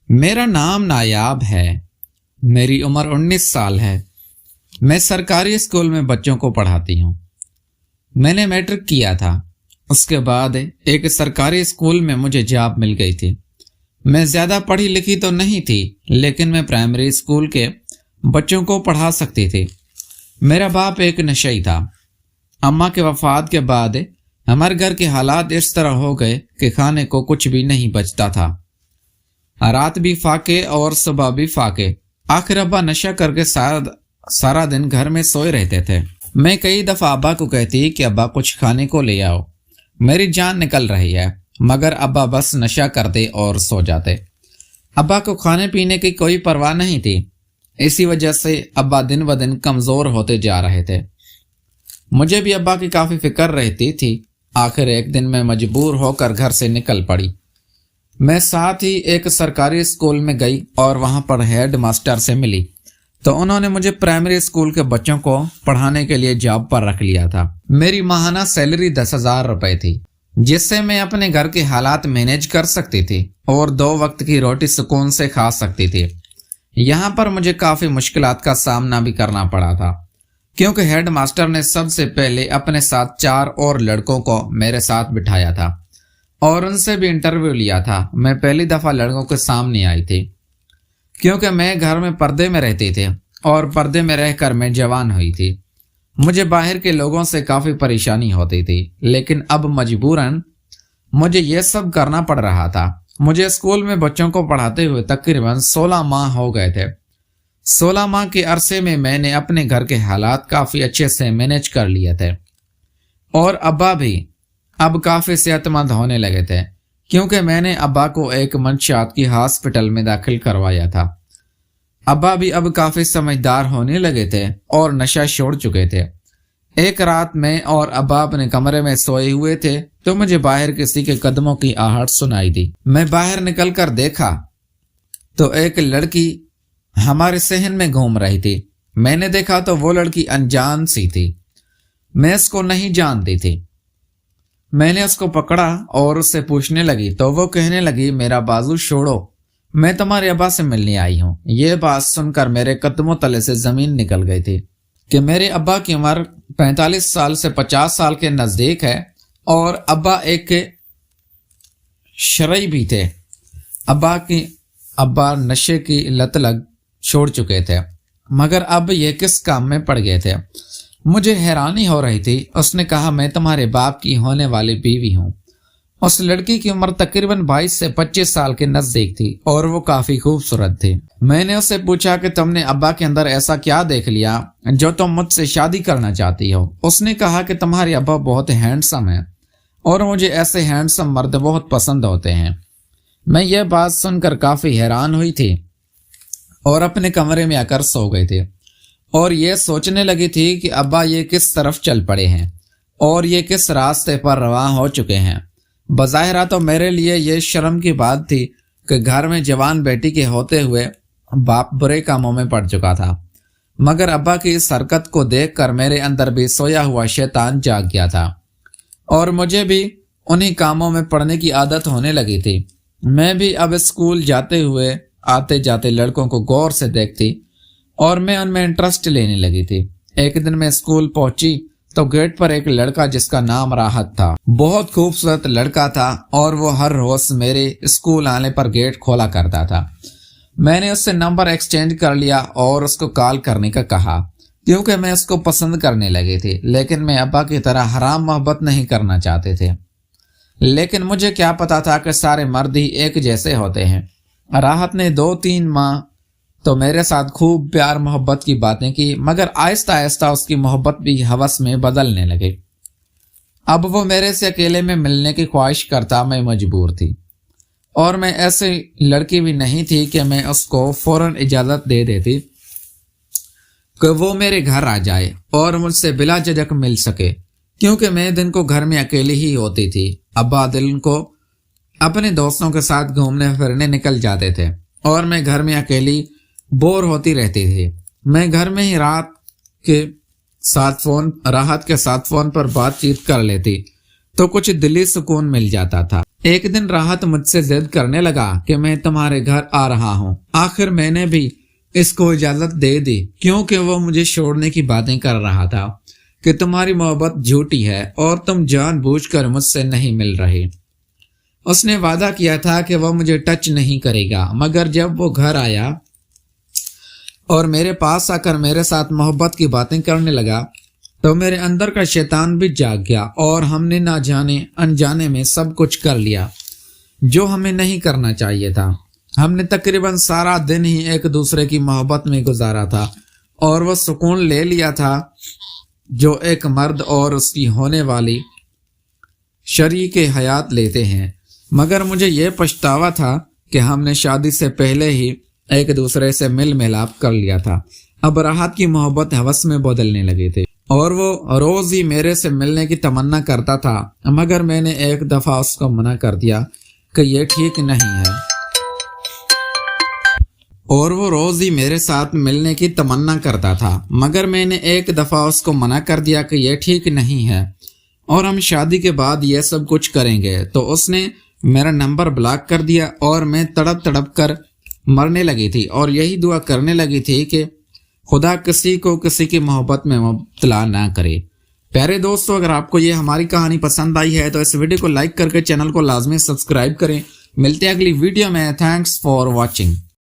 मेरा नाम नायाब है। मेरी उम्र 19 साल है। मैं सरकारी स्कूल में बच्चों को पढ़ाती हूँ। मैंने मैट्रिक किया था। उसके बाद एक सरकारी स्कूल में मुझे जॉब मिल गई थी। मैं ज़्यादा पढ़ी लिखी तो नहीं थी, लेकिन मैं प्राइमरी स्कूल के बच्चों को पढ़ा सकती थी। मेरा बाप एक नशई था। अम्मा के वफात के बाद हमारे घर के हालात इस तरह हो गए कि खाने को कुछ भी नहीं बचता था। रात भी फाके और सुबह भी फाके। आखिर अब्बा नशा करके सारा दिन घर में सोए रहते थे। मैं कई दफा अब्बा को कहती कि अब्बा कुछ खाने को ले आओ, मेरी जान निकल रही है, मगर अब्बा बस नशा करते और सो जाते। अब्बा को खाने पीने की कोई परवाह नहीं थी। इसी वजह से अब्बा दिन ब दिन कमजोर होते जा रहे थे। मुझे भी अब्बा की काफी फिक्र रहती थी। आखिर एक दिन मैं मजबूर होकर घर से निकल पड़ी। मैं साथ ही एक सरकारी स्कूल में गई और वहां पर हेड मास्टर से मिली तो उन्होंने मुझे प्राइमरी स्कूल के बच्चों को पढ़ाने के लिए जॉब पर रख लिया था। मेरी माहाना सैलरी 10,000 रुपए थी, जिससे मैं अपने घर के हालात मैनेज कर सकती थी और 2 वक्त की रोटी सुकून से खा सकती थी। यहाँ पर मुझे काफी मुश्किलात का सामना भी करना पड़ा था, क्योंकि हेड मास्टर ने सबसे पहले अपने साथ 4 और लड़कों को मेरे साथ बिठाया था और उनसे भी इंटरव्यू लिया था। मैं पहली दफा लड़कों के सामने आई थी, क्योंकि मैं घर में पर्दे में रहती थी और पर्दे में रहकर मैं जवान हुई थी। मुझे बाहर के लोगों से काफी परेशानी होती थी, लेकिन अब मजबूरन मुझे यह सब करना पड़ रहा था। मुझे स्कूल में बच्चों को पढ़ाते हुए तकरीबन 16 माह हो गए थे। 16 माह के अरसे में मैंने अपने घर के हालात काफी अच्छे से मैनेज कर लिए थे और अब्बा भी अब काफी सेहतमंद होने लगे थे, क्योंकि मैंने अब्बा को एक मंशियात की हॉस्पिटल में दाखिल करवाया था। अब्बा भी अब काफी समझदार होने लगे थे और नशा छोड़ चुके थे। एक रात मैं और अब्बा अपने कमरे में सोए हुए थे तो मुझे बाहर किसी के कदमों की आहट सुनाई दी। मैं बाहर निकलकर देखा तो एक लड़की हमारे सहन में घूम रही थी। मैंने देखा तो वो लड़की अनजान सी थी। मैं इसको नहीं जानती थी। मैंने उसको पकड़ा और उससे पूछने लगी तो वो कहने लगी, मेरा बाजू छोड़ो, मैं तुम्हारे अब्बा से मिलने आई हूँ। ये बात सुनकर मेरे कदमों तले से जमीन निकल गई थी कि मेरे अब्बा की उम्र 45 साल से 50 साल के नजदीक है और अब्बा एक शरई भी थे। अब्बा नशे की लत लग छोड़ चुके थे, मगर अब ये किस काम में पड़ गए थे। मुझे हैरानी हो रही थी। उसने कहा, मैं तुम्हारे बाप की होने वाली बीवी हूँ। उस लड़की की उम्र तकरीबन 22 से 25 साल के नजदीक थी और वो काफी खूबसूरत थी। मैंने उससे पूछा कि तुमने अब्बा के अंदर ऐसा क्या देख लिया जो तुम मुझसे शादी करना चाहती हो। उसने कहा कि तुम्हारे अब्बा बहुत हैंडसम है और मुझे ऐसे हैंडसम मर्द बहुत पसंद होते हैं। मैं ये बात सुनकर काफी हैरान हुई थी और अपने कमरे में आकर सो गई थी और ये सोचने लगी थी कि अब्बा ये किस तरफ चल पड़े हैं और ये किस रास्ते पर रवां हो चुके हैं। बज़ाहिरा तो मेरे लिए ये शर्म की बात थी कि घर में जवान बेटी के होते हुए बाप बुरे कामों में पड़ चुका था, मगर अब्बा की इस हरकत को देखकर मेरे अंदर भी सोया हुआ शैतान जाग गया था और मुझे भी उन्हीं कामों में पड़ने की आदत होने लगी थी। मैं भी अब स्कूल जाते हुए आते जाते लड़कों को गौर से देखती और मैं उनमें इंटरेस्ट लेने लगी थी। एक दिन मैं स्कूल पहुंची तो गेट पर एक लड़का जिसका नाम राहत था, बहुत खूबसूरत लड़का था और वो हर रोज मेरे स्कूल आने पर गेट खोला करता था। मैंने उससे नंबर एक्सचेंज कर लिया और उसको कॉल करने का कहा, क्योंकि मैं उसको पसंद करने लगी थी, लेकिन मैं अब्बा की तरह हराम मोहब्बत नहीं करना चाहते थे। लेकिन मुझे क्या पता था कि सारे मर्द ही एक जैसे होते हैं। राहत ने 2-3 माह तो मेरे साथ खूब प्यार मोहब्बत की बातें की, मगर आहिस्ता आहिस्ता उसकी मोहब्बत भी हवस में बदलने लगी। अब वो मेरे से अकेले में मिलने की ख्वाहिश करता। मैं मजबूर थी और मैं ऐसी लड़की भी नहीं थी कि मैं उसको फौरन इजाजत दे देती कि वो मेरे घर आ जाए और मुझसे बिला झिझक मिल सके, क्योंकि मैं दिन को घर में अकेली ही होती थी। अब्बा दिन को अपने दोस्तों के साथ घूमने फिरने निकल जाते थे और मैं घर में अकेली बोर होती रहती थी। मैं घर में ही राहत के साथ फोन पर बातचीत कर लेती تو کچھ دلی سکون مل جاتا تھا۔ ایک دن راحت مجھ سے ضد کرنے لگا کہ میں تمہارے گھر آ رہا ہوں۔ آخر میں نے بھی اس کو اجازت دے دی، کیونکہ وہ مجھے چھوڑنے کی باتیں کر رہا تھا کہ تمہاری محبت جھوٹی ہے اور تم جان بوجھ کر مجھ سے نہیں مل رہے۔ اس نے وعدہ کیا تھا کہ وہ مجھے ٹچ نہیں کرے گا، مگر جب وہ گھر آیا اور میرے پاس آ کر میرے ساتھ محبت کی باتیں کرنے لگا تو میرے اندر کا شیطان بھی جاگ گیا اور ہم نے نہ جانے انجانے میں سب کچھ کر لیا جو ہمیں نہیں کرنا چاہیے تھا۔ ہم نے تقریباً سارا دن ہی ایک دوسرے کی محبت میں گزارا تھا اور وہ سکون لے لیا تھا جو ایک مرد اور اس کی ہونے والی شریک حیات لیتے ہیں، مگر مجھے یہ پچھتاوا تھا کہ ہم نے شادی سے پہلے ہی ایک دوسرے سے مل ملاپ کر لیا تھا۔ اب راحت کی محبت ہوس میں بدلنے لگے تھے اور وہ روز ہی میرے سے ملنے کی تمنا کرتا تھا، مگر میں نے ایک دفعہ اس کو منع کر دیا کہ یہ ٹھیک نہیں ہے اور وہ روز ہی میرے ساتھ ملنے کی تمنا کرتا تھا، مگر میں نے ایک دفعہ اس کو منع کر دیا کہ یہ ٹھیک نہیں ہے اور ہم شادی کے بعد یہ سب کچھ کریں گے۔ تو اس نے میرا نمبر بلاک کر دیا اور میں تڑپ تڑپ کر مرنے لگی تھی اور یہی دعا کرنے لگی تھی کہ خدا کسی کو کسی کی محبت میں مبتلا نہ کرے۔ پیارے دوستو، اگر آپ کو یہ ہماری کہانی پسند آئی ہے تو اس ویڈیو کو لائک کر کے چینل کو لازمی سبسکرائب کریں۔ ملتے ہیں اگلی ویڈیو میں۔ Thanks for watching.